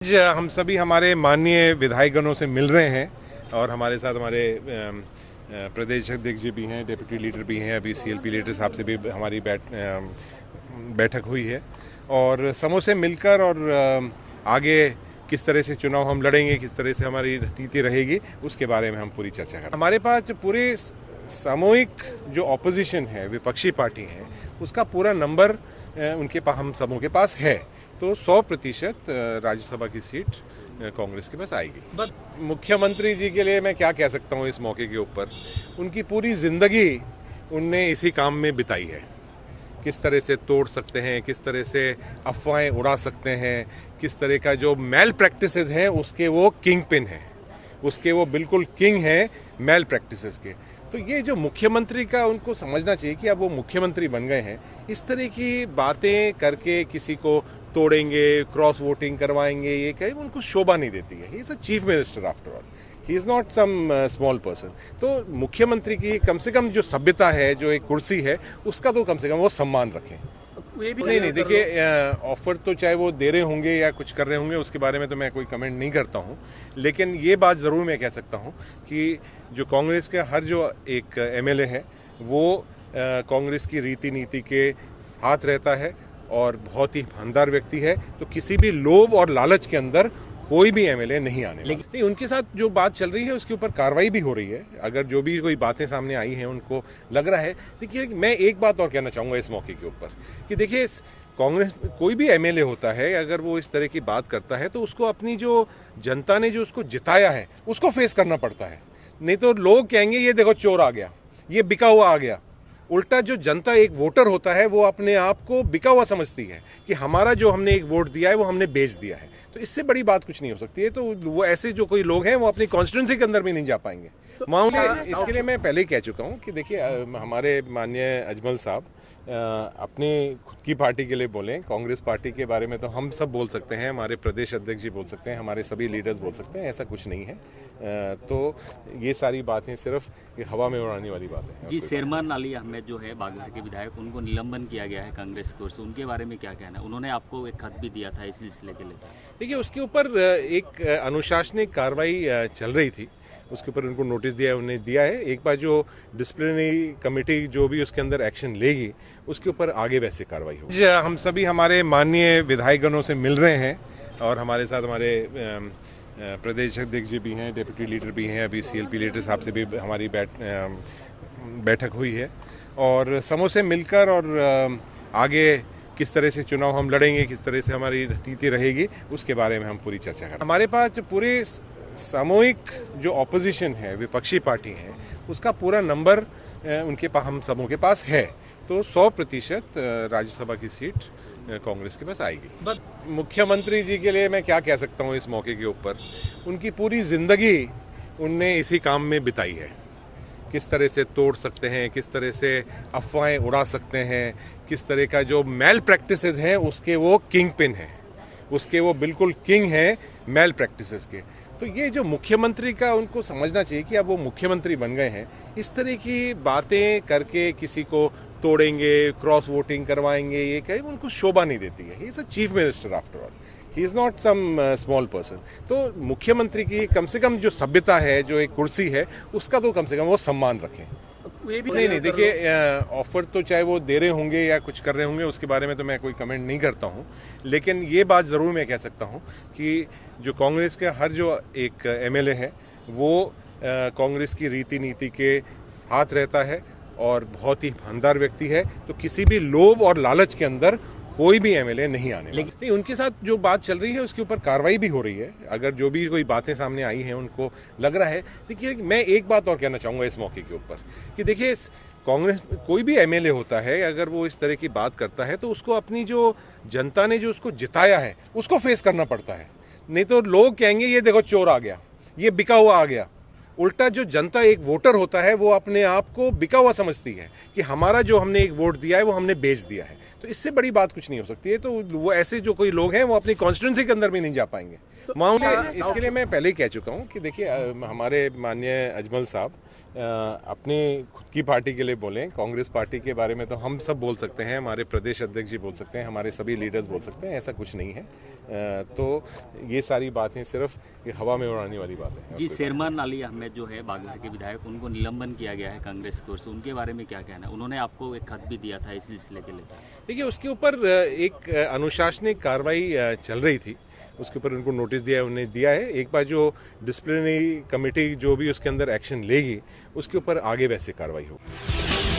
आज हम सभी हमारे माननीय विधायकगणों से मिल रहे हैं और हमारे साथ हमारे प्रदेश अध्यक्ष जी भी हैं, डिप्टी लीडर भी हैं। अभी सीएलपी लीडर साहब से भी हमारी बैठक हुई है और समूह से मिलकर और आगे किस तरह से चुनाव हम लड़ेंगे, किस तरह से हमारी नीति रहेगी, उसके बारे में हम पूरी चर्चा करें। हमारे पास पूरे सामूहिक जो ऑपोजिशन है, विपक्षी पार्टी है, उसका पूरा नंबर हम सबों के पास है। तो 100% राज्यसभा की सीट कांग्रेस के पास आएगी। मुख्यमंत्री जी के लिए मैं क्या कह सकता हूँ इस मौके के ऊपर, उनकी पूरी जिंदगी उनने इसी काम में बिताई है। किस तरह से तोड़ सकते हैं, किस तरह से अफवाहें उड़ा सकते हैं, किस तरह का जो मेल प्रैक्टिसेस हैं उसके वो किंग पिन हैं, उसके वो बिल्कुल किंग हैं मेल प्रैक्टिसेस के। तो ये जो मुख्यमंत्री का, उनको समझना चाहिए कि अब वो मुख्यमंत्री बन गए हैं, इस तरह की बातें करके किसी को तोड़ेंगे, क्रॉस वोटिंग करवाएंगे, ये कहीं उनको शोभा नहीं देती है। He is a chief minister after all, he is not some small person. तो मुख्यमंत्री की कम से कम जो सभ्यता है, जो एक कुर्सी है, उसका तो कम से कम वो सम्मान रखें। नहीं, देखिए ऑफर तो चाहे वो दे रहे होंगे या कुछ कर रहे होंगे, उसके बारे में तो मैं कोई कमेंट नहीं करता हूँ। लेकिन ये बात ज़रूर मैं कह सकता हूँ कि जो कांग्रेस के हर जो एक एमएलए है वो कांग्रेस की रीति नीति के साथ रहता है और बहुत ही ईमानदार व्यक्ति है। तो किसी भी लोभ और लालच के अंदर कोई भी एमएलए नहीं आने वाला। नहीं, उनके साथ जो बात चल रही है उसके ऊपर कार्रवाई भी हो रही है। अगर जो भी कोई बातें सामने आई हैं, उनको लग रहा है, देखिए मैं एक बात और कहना चाहूँगा इस मौके के ऊपर कि देखिए कांग्रेस कोई भी एमएलए होता है, अगर वो इस तरह की बात करता है तो उसको अपनी जो जनता ने जो उसको जिताया है उसको फेस करना पड़ता है। नहीं तो लोग कहेंगे ये देखो चोर आ गया, ये बिका हुआ आ गया। उल्टा जो जनता, एक वोटर होता है, वो अपने आप को बिका हुआ समझती है कि हमारा जो हमने एक वोट दिया है वो हमने बेच दिया है। तो इससे बड़ी बात कुछ नहीं हो सकती है। तो वो ऐसे जो कोई लोग हैं वो अपनी कॉन्स्टिट्यूंसी के अंदर भी नहीं जा पाएंगे। इसके लिए मैं पहले ही कह चुका हूँ कि देखिए हमारे माननीय अजमल साहब अपनी खुद की पार्टी के लिए बोलें, कांग्रेस पार्टी के बारे में तो हम सब बोल सकते हैं, हमारे प्रदेश अध्यक्ष जी बोल सकते हैं, हमारे सभी लीडर्स बोल सकते हैं, ऐसा कुछ नहीं है। तो ये सारी बातें सिर्फ हवा में उड़ाने वाली बातें हैं जी। शेरमान अली अहमद जो है बागेश्वर के विधायक, उनको निलंबन किया गया है कांग्रेस की ओर से, उनके बारे में क्या कहना है? उन्होंने आपको एक खत भी दिया था इस सिलसिले के लिए। देखिए उसके ऊपर एक अनुशासनिक कार्रवाई चल रही थी, उसके ऊपर उनको नोटिस दिया है, उन्हें दिया है। एक बार जो डिसिप्लिनरी कमेटी जो भी उसके अंदर एक्शन लेगी उसके ऊपर आगे वैसे कार्रवाई होगी। हम सभी हमारे माननीय विधायकगणों से मिल रहे हैं और हमारे साथ हमारे प्रदेश अध्यक्ष जी भी हैं, डिप्टी लीडर भी हैं। अभी सीएलपी लीडर साहब से भी हमारी बैठक हुई है और समूह से मिलकर और आगे किस तरह से चुनाव हम लड़ेंगे, किस तरह से हमारी नीति रहेगी, उसके बारे में हम पूरी चर्चा करें। हमारे पास पूरे सामूहिक जो ऑपोजिशन है, विपक्षी पार्टी है, उसका पूरा नंबर हम सबों के पास है। तो 100% राज्यसभा की सीट कांग्रेस के पास आएगी। मुख्यमंत्री जी के लिए मैं क्या कह सकता हूँ इस मौके के ऊपर, उनकी पूरी जिंदगी उनने इसी काम में बिताई है। किस तरह से तोड़ सकते हैं, किस तरह से अफवाहें उड़ा सकते हैं, किस तरह का जो मेल प्रैक्टिसेस हैं उसके वो किंग पिन हैं, उसके वो बिल्कुल किंग हैं मेल प्रैक्टिसेस के। तो ये जो मुख्यमंत्री का, उनको समझना चाहिए कि अब वो मुख्यमंत्री बन गए हैं, इस तरह की बातें करके किसी को तोड़ेंगे, क्रॉस वोटिंग करवाएंगे, ये कहीं उनको शोभा नहीं देती है। He is a chief minister after all, he is not some small person. तो मुख्यमंत्री की कम से कम जो सभ्यता है, जो एक कुर्सी है, उसका तो कम से कम वो सम्मान रखें। नहीं, देखिए ऑफर तो चाहे वो दे रहे होंगे या कुछ कर रहे होंगे, उसके बारे में तो मैं कोई कमेंट नहीं करता हूँ। लेकिन ये बात ज़रूर मैं कह सकता हूँ कि जो कांग्रेस के हर जो एक एमएलए है वो कांग्रेस की रीति नीति के साथ रहता है और बहुत ही ईमानदार व्यक्ति है। तो किसी भी लोभ और लालच के अंदर कोई भी एमएलए नहीं आने वाला। नहीं, उनके साथ जो बात चल रही है उसके ऊपर कार्रवाई भी हो रही है। अगर जो भी कोई बातें सामने आई हैं, उनको लग रहा है, देखिए मैं एक बात और कहना चाहूँगा इस मौके के ऊपर कि देखिए कांग्रेस कोई भी एमएलए होता है, अगर वो इस तरह की बात करता है तो उसको अपनी जो जनता ने जो उसको जिताया है उसको फेस करना पड़ता है। नहीं तो लोग कहेंगे ये देखो चोर आ गया, ये बिका हुआ आ गया। उल्टा जो जनता, एक वोटर होता है, वो अपने आप को बिका हुआ समझती है कि हमारा जो हमने एक वोट दिया है वो हमने बेच दिया है। तो इससे बड़ी बात कुछ नहीं हो सकती है। तो वो ऐसे जो कोई लोग हैं वो अपनी कॉन्स्टिट्यूंसी के अंदर भी नहीं जा पाएंगे। इसके लिए मैं पहले ही कह चुका हूँ कि देखिए हमारे माननीय अजमल साहब अपने खुद की पार्टी के लिए बोलें, कांग्रेस पार्टी के बारे में तो हम सब बोल सकते हैं, हमारे प्रदेश अध्यक्ष जी बोल सकते हैं, हमारे सभी लीडर्स बोल सकते हैं, ऐसा कुछ नहीं है। तो ये सारी बातें सिर्फ ये हवा में उड़ाने वाली बातें हैं। जी, शेरमान अली अहमद जो है बागलकोट के विधायक, उनको निलंबन किया गया है कांग्रेस की ओर से, उनके बारे में क्या कहना है? उन्होंने आपको एक खत भी दिया था इस सिलसिले के लिए। देखिए, उसके ऊपर एक अनुशासनिक कार्रवाई चल रही थी, उसके ऊपर उनको नोटिस दिया, उन्हें दिया है। एक बार जो डिसिप्लिनरी कमेटी जो भी उसके अंदर एक्शन लेगी, उसके ऊपर आगे वैसे कार्रवाई होगी।